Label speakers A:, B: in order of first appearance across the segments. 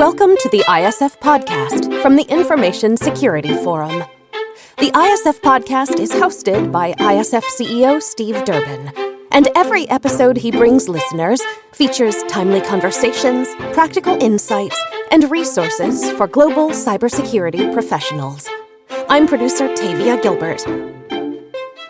A: Welcome to the ISF Podcast from the Information Security Forum. The ISF Podcast is hosted by ISF CEO Steve Durbin, and every episode he brings listeners features timely conversations, practical insights, and resources for global cybersecurity professionals. I'm producer Tavia Gilbert.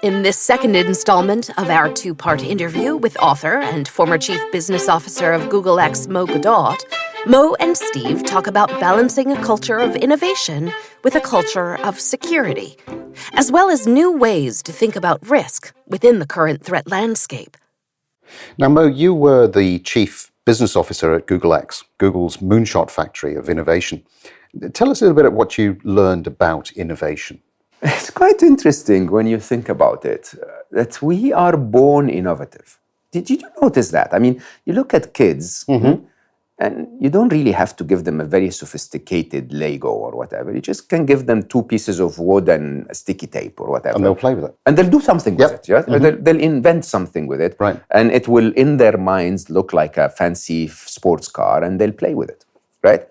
A: In this second installment of our two-part interview with author and former Chief Business Officer of Google X, Gawdat, Mo and Steve talk about balancing a culture of innovation with a culture of security, as well as new ways to think about risk within the current threat landscape.
B: Now, Mo, you were the Chief Business Officer at Google X, Google's moonshot factory of innovation. Tell us a little bit about what you learned about innovation.
C: It's quite interesting when you think about it, that we are born innovative. Did you notice that? I mean, you look at kids, and you don't really have to give them a very sophisticated Lego or whatever. You just can give them two pieces of wood and a sticky tape or whatever.
B: And they'll play with it.
C: And they'll do something with it. Yeah? They'll invent something with it.
B: Right.
C: And it will, in their minds, look like a fancy sports car, and they'll play with it. Right?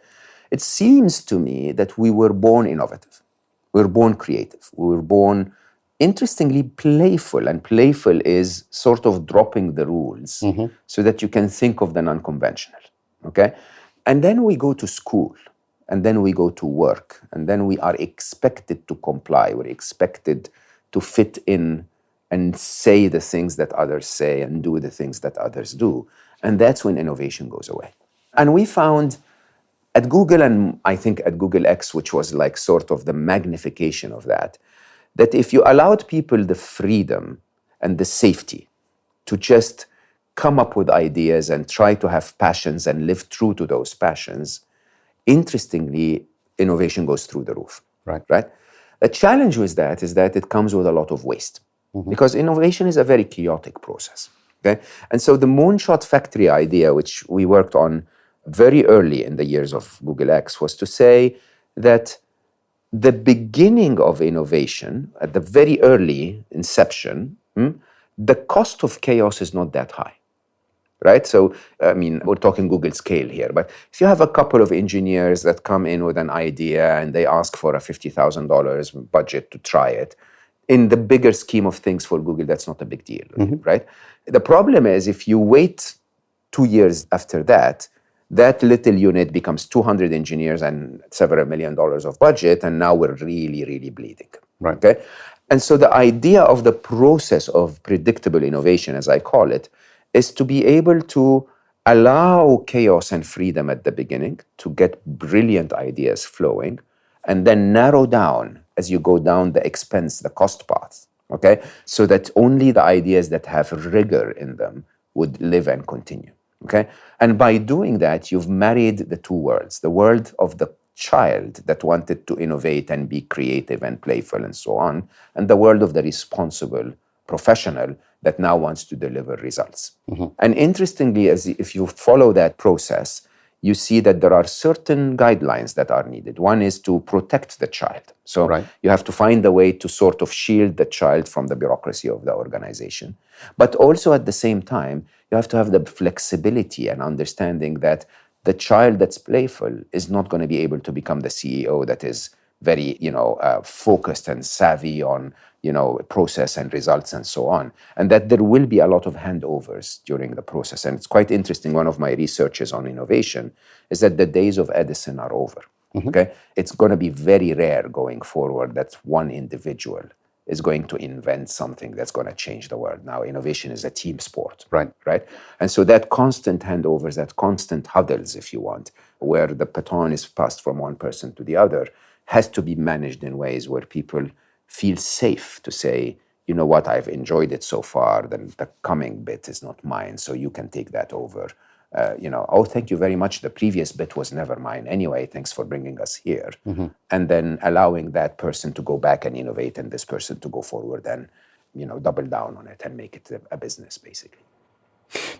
C: It seems to me that we were born innovative. We were born creative. We were born, interestingly, playful. And playful is sort of dropping the rules so that you can think of the non-conventional. Okay? And then we go to school, and then we go to work, and then we are expected to comply. We're expected to fit in and say the things that others say and do the things that others do. And that's when innovation goes away. And we found at Google, and I think at Google X, which was like sort of the magnification of that if you allowed people the freedom and the safety to just come up with ideas and try to have passions and live true to those passions, interestingly, innovation goes through the roof.
B: Right.
C: The challenge with that is that it comes with a lot of waste, because innovation is a very chaotic process. Okay? And so the moonshot factory idea, which we worked on very early in the years of Google X, was to say that the beginning of innovation, at the very early inception, the cost of chaos is not that high. Right? So, I mean, we're talking Google scale here, but if you have a couple of engineers that come in with an idea and they ask for a $50,000 budget to try it, in the bigger scheme of things for Google, that's not a big deal, right? The problem is if you wait 2 years after that, that little unit becomes 200 engineers and several $1 million of budget, and now we're really, really bleeding.
B: Right.
C: Okay? And so the idea of the process of predictable innovation, as I call it, is to be able to allow chaos and freedom at the beginning to get brilliant ideas flowing, and then narrow down as you go down the expense, the cost path, okay? So that only the ideas that have rigor in them would live and continue, okay? And by doing that, you've married the two worlds, the world of the child that wanted to innovate and be creative and playful and so on, and the world of the responsible professional that now wants to deliver results. And interestingly, if you follow that process, you see that there are certain guidelines that are needed. One is to protect the child. So you have to find a way to sort of shield the child from the bureaucracy of the organization. But also at the same time, you have to have the flexibility and understanding that the child that's playful is not going to be able to become the CEO that is very, focused and savvy on, process and results and so on. And that there will be a lot of handovers during the process. And it's quite interesting. One of my researches on innovation is that the days of Edison are over. Okay? It's going to be very rare going forward that one individual is going to invent something that's going to change the world. Now, innovation is a team sport. Right? And so that constant handovers, that constant huddles, if you want, where the baton is passed from one person to the other, has to be managed in ways where people feel safe to say, you know what, I've enjoyed it so far, then the coming bit is not mine, so you can take that over. Oh, thank you very much. The previous bit was never mine anyway. Thanks for bringing us here. And then allowing that person to go back and innovate and this person to go forward and, double down on it and make it a business, basically.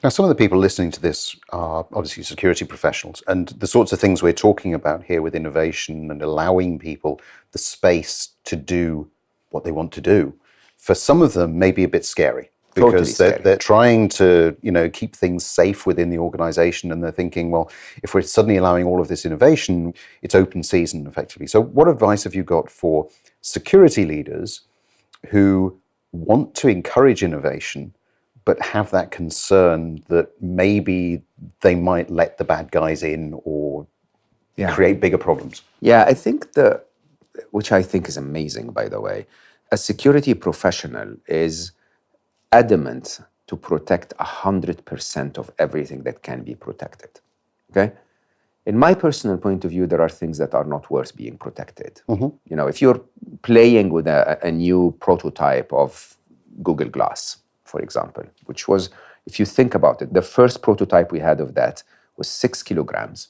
B: Now, some of the people listening to this are obviously security professionals, and the sorts of things we're talking about here with innovation and allowing people the space to do what they want to do, for some of them may be a bit scary. because they're trying to, keep things safe within the organization, and they're thinking, well, if we're suddenly allowing all of this innovation, it's open season effectively. So what advice have you got for security leaders who want to encourage innovation but have that concern that maybe they might let the bad guys in or create bigger problems?
C: Yeah, I think which I think is amazing, by the way, a security professional is adamant to protect 100% of everything that can be protected, okay? In my personal point of view, there are things that are not worth being protected. If you're playing with a new prototype of Google Glass, for example, which was, if you think about it, the first prototype we had of that was 6 kilograms,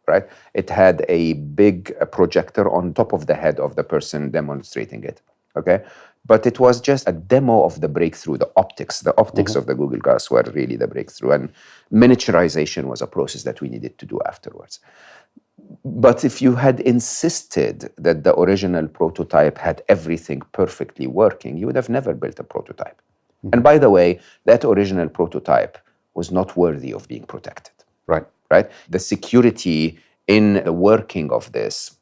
C: right? It had a big projector on top of the head of the person demonstrating it, okay? But it was just a demo of the breakthrough, the optics. The optics of the Google Glass were really the breakthrough, and miniaturization was a process that we needed to do afterwards. But if you had insisted that the original prototype had everything perfectly working, you would have never built a prototype. And by the way, that original prototype was not worthy of being protected. Right? The security in the working of this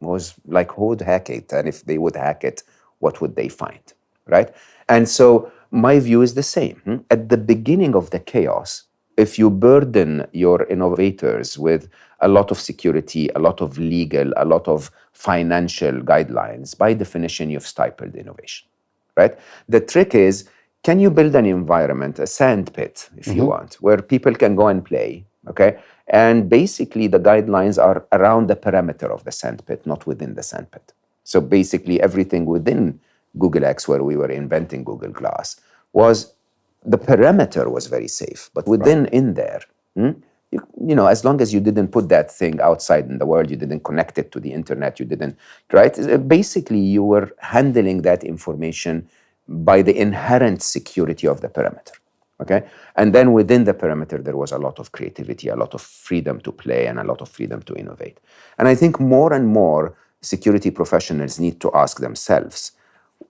C: was like, who would hack it? And if they would hack it, what would they find, right? And so my view is the same. At the beginning of the chaos, if you burden your innovators with a lot of security, a lot of legal, a lot of financial guidelines, by definition, you've stifled innovation, right? The trick is, can you build an environment, a sand pit, if you want, where people can go and play, okay? And basically, the guidelines are around the perimeter of the sand pit, not within the sand pit. So basically, everything within Google X, where we were inventing Google Glass, the perimeter was very safe. But within, in there, as long as you didn't put that thing outside in the world, you didn't connect it to the internet, you didn't, right? Basically, you were handling that information by the inherent security of the perimeter, okay? And then within the perimeter, there was a lot of creativity, a lot of freedom to play, and a lot of freedom to innovate. And I think more and more security professionals need to ask themselves,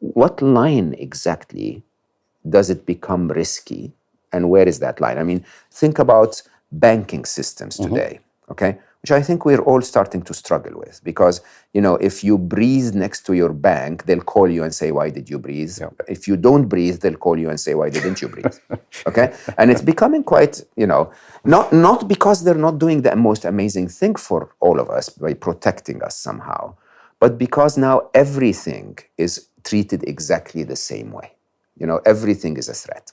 C: what line exactly does it become risky, and where is that line? I mean, think about banking systems today, okay? Which I think we're all starting to struggle with, because, if you breathe next to your bank, they'll call you and say, why did you breathe? Yeah. If you don't breathe, they'll call you and say, why didn't you breathe? Okay? And it's becoming quite, not because they're not doing the most amazing thing for all of us by protecting us somehow, but because now everything is treated exactly the same way. Everything is a threat,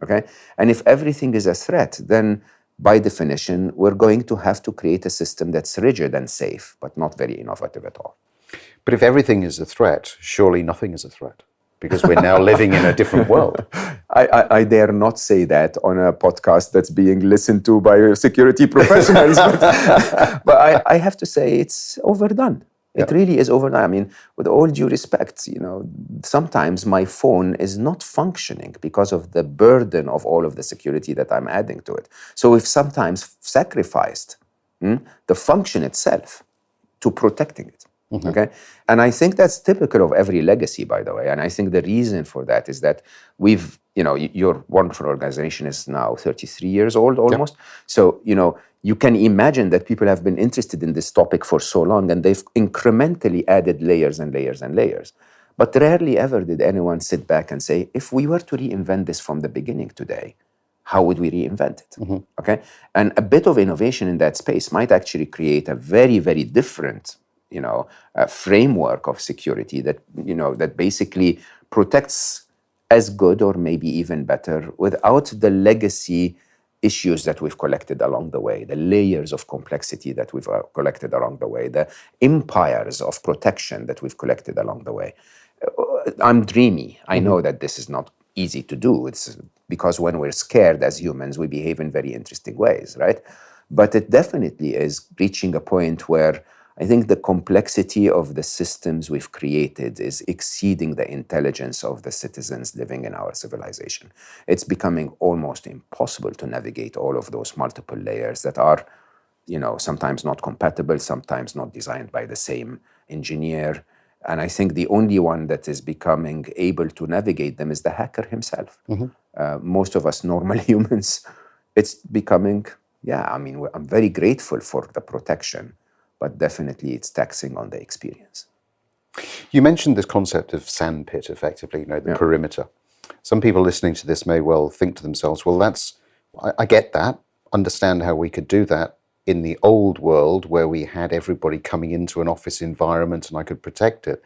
C: okay? And if everything is a threat, then by definition, we're going to have to create a system that's rigid and safe, but not very innovative at all.
B: But if everything is a threat, surely nothing is a threat, because we're now living in a different world.
C: I dare not say that on a podcast that's being listened to by security professionals, but I have to say it's overdone. It really is overdone. I mean, with all due respect, sometimes my phone is not functioning because of the burden of all of the security that I'm adding to it. So we've sometimes sacrificed the function itself to protecting it, okay? And I think that's typical of every legacy, by the way. And I think the reason for that is that we've, your wonderful organization is now 33 years old almost. Yep. So, you can imagine that people have been interested in this topic for so long, and they've incrementally added layers and layers and layers. But rarely ever did anyone sit back and say, if we were to reinvent this from the beginning today, how would we reinvent it? Okay? And a bit of innovation in that space might actually create a very, very different, framework of security that, that basically protects as good or maybe even better without the legacy issues that we've collected along the way, the layers of complexity that we've collected along the way, the empires of protection that we've collected along the way. I'm dreamy. I know that this is not easy to do. It's because when we're scared as humans, we behave in very interesting ways, right? But it definitely is reaching a point where I think the complexity of the systems we've created is exceeding the intelligence of the citizens living in our civilization. It's becoming almost impossible to navigate all of those multiple layers that are, sometimes not compatible, sometimes not designed by the same engineer. And I think the only one that is becoming able to navigate them is the hacker himself. most of us normal humans, it's becoming, I'm very grateful for the protection, but definitely it's taxing on the experience.
B: You mentioned this concept of sandpit, effectively, the perimeter. Some people listening to this may well think to themselves, well, I get that, understand how we could do that in the old world where we had everybody coming into an office environment and I could protect it.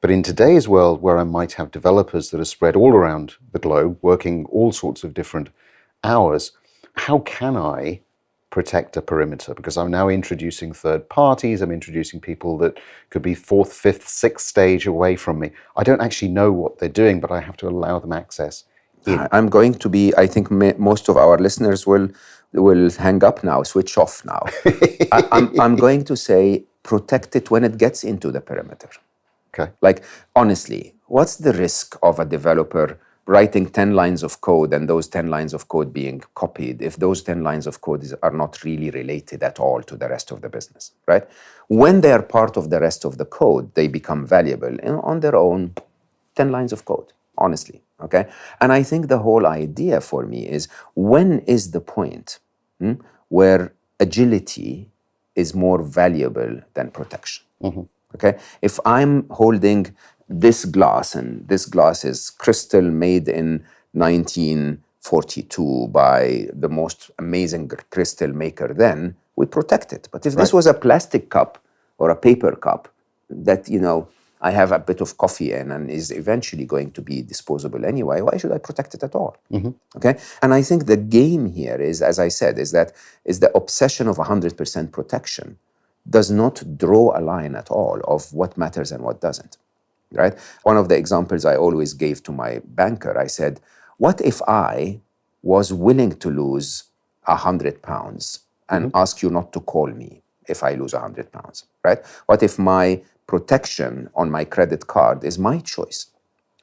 B: But in today's world, where I might have developers that are spread all around the globe, working all sorts of different hours, how can I protect a perimeter? Because I'm now introducing third parties, I'm introducing people that could be fourth, fifth, sixth stage away from me. I don't actually know what they're doing, but I have to allow them access in.
C: I'm going to be, I think most of our listeners will hang up now, switch off now. I'm going to say protect it when it gets into the perimeter.
B: Okay.
C: Like, honestly, what's the risk of a developer writing 10 lines of code and those 10 lines of code being copied if those 10 lines of code are not really related at all to the rest of the business, right? When they are part of the rest of the code, they become valuable on their own 10 lines of code, honestly, okay? And I think the whole idea for me is, when is the point where agility is more valuable than protection? Mm-hmm. Okay, if I'm holding this glass and this glass is crystal made in 1942 by the most amazing crystal maker, then we protect it. But if this was a plastic cup or a paper cup that, I have a bit of coffee in and is eventually going to be disposable anyway, why should I protect it at all? Mm-hmm. Okay, and I think the game here is, as I said, is the obsession of 100% protection does not draw a line at all of what matters and what doesn't, right? One of the examples I always gave to my banker, I said, what if I was willing to lose 100 pounds and ask you not to call me if I lose 100 pounds, right? What if my protection on my credit card is my choice,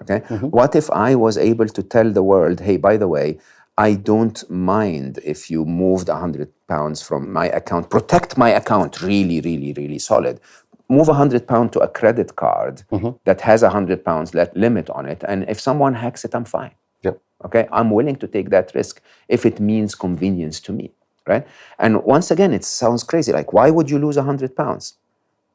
C: okay? Mm-hmm. What if I was able to tell the world, hey, by the way, I don't mind if you moved 100 pounds from my account. Protect my account really, really, really solid. Move 100 pounds to a credit card that has 100 pounds limit on it. And if someone hacks it, I'm fine.
B: Yep.
C: Okay, I'm willing to take that risk if it means convenience to me, right? And once again, it sounds crazy. Like, why would you lose 100 pounds?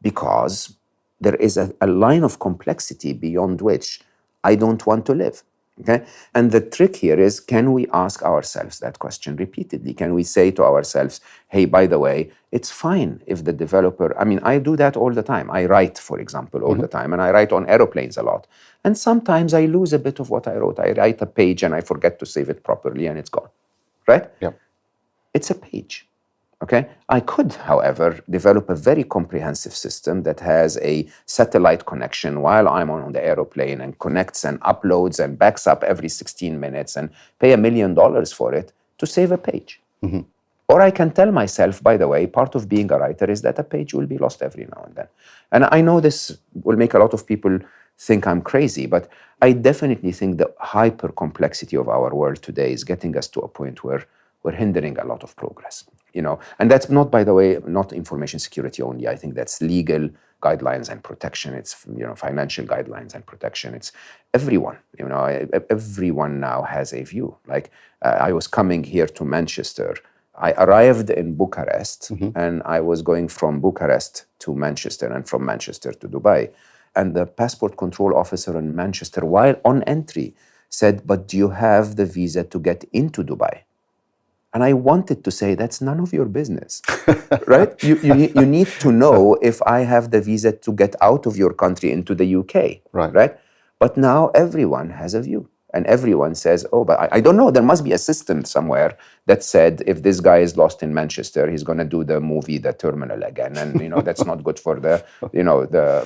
C: Because there is a line of complexity beyond which I don't want to live. Okay, and the trick here is, can we ask ourselves that question repeatedly? Can we say to ourselves, hey, by the way, it's fine if the developer, I do that all the time. I write, for example, all the time, and I write on aeroplanes a lot. And sometimes I lose a bit of what I wrote. I write a page and I forget to save it properly and it's gone, right?
B: Yeah.
C: It's a page. Okay. I could, however, develop a very comprehensive system that has a satellite connection while I'm on the aeroplane and connects and uploads and backs up every 16 minutes and pay $1 million for it to save a page. Mm-hmm. Or I can tell myself, by the way, part of being a writer is that a page will be lost every now and then. And I know this will make a lot of people think I'm crazy, but I definitely think the hyper complexity of our world today is getting us to a point where we're hindering a lot of progress. And that's not, by the way, not information security only. I think that's legal guidelines and protection. It's, financial guidelines and protection. It's everyone, everyone now has a view. Like, I was coming here to Manchester. I arrived in Bucharest and I was going from Bucharest to Manchester and from Manchester to Dubai. And the passport control officer in Manchester, while on entry, said, but do you have the visa to get into Dubai? And I wanted to say, that's none of your business, right? You need to know if I have the visa to get out of your country into the UK, right? But now everyone has a view. And everyone says, oh, but I don't know. There must be a system somewhere that said, if this guy is lost in Manchester, he's going to do the movie The Terminal again. And, that's not good for the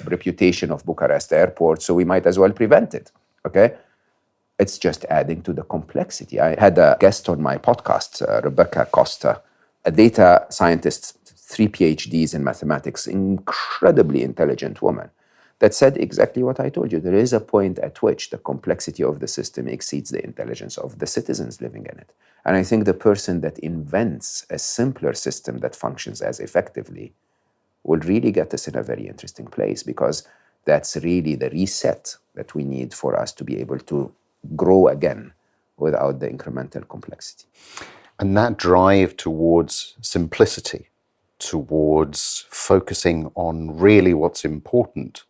C: reputation of Bucharest Airport. So we might as well prevent it, okay? It's just adding to the complexity. I had a guest on my podcast, Rebecca Costa, a data scientist, 3 PhDs in mathematics, incredibly intelligent woman, that said exactly what I told you. There is a point at which the complexity of the system exceeds the intelligence of the citizens living in it. And I think the person that invents a simpler system that functions as effectively will really get us in a very interesting place, because that's really the reset that we need for us to be able to grow again without the incremental complexity.
B: And that drive towards simplicity, towards focusing on really what's important,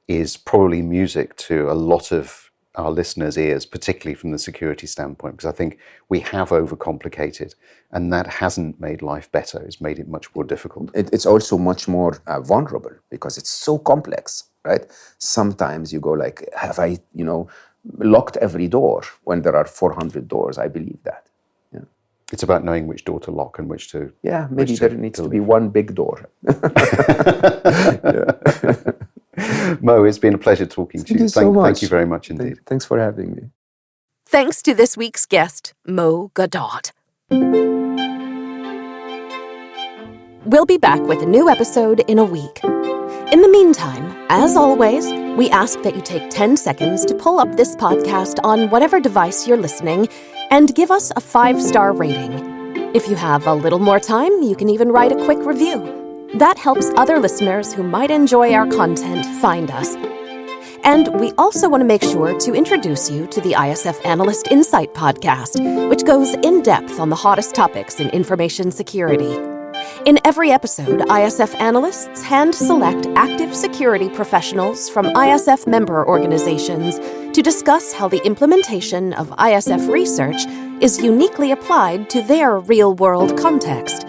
B: is probably music to a lot of our listeners' ears, particularly from the security standpoint, because I think we have overcomplicated, and that hasn't made life better. It's made it much more difficult.
C: It's also much more vulnerable because it's so complex, right? Sometimes you go like, have I, locked every door when there are 400 doors? I believe that. Yeah.
B: It's about knowing which door to lock and which to...
C: Yeah, maybe there needs to be one big door.
B: Mo, it's been a pleasure talking to you.
C: Thank you so much.
B: Thank you very much indeed.
C: Thanks for having me.
A: Thanks to this week's guest, Mo Gawdat. We'll be back with a new episode in a week. In the meantime, as always, we ask that you take 10 seconds to pull up this podcast on whatever device you're listening and give us a 5-star rating. If you have a little more time, you can even write a quick review. That helps other listeners who might enjoy our content find us. And we also want to make sure to introduce you to the ISF Analyst Insight podcast, which goes in depth on the hottest topics in information security. In every episode, ISF analysts hand-select active security professionals from ISF member organizations to discuss how the implementation of ISF research is uniquely applied to their real-world context.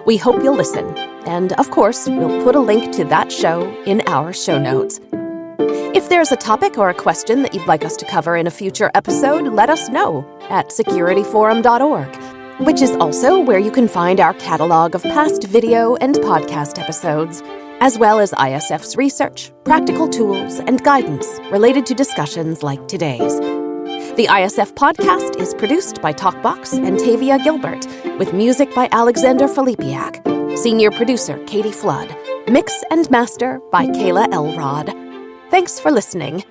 A: We hope you'll listen, and of course, we'll put a link to that show in our show notes. If there's a topic or a question that you'd like us to cover in a future episode, let us know at securityforum.org, which is also where you can find our catalog of past video and podcast episodes, as well as ISF's research, practical tools, and guidance related to discussions like today's. The ISF podcast is produced by Talkbox and Tavia Gilbert, with music by Alexander Filipiak, senior producer Katie Flood, mix and master by Kayla Elrod. Thanks for listening.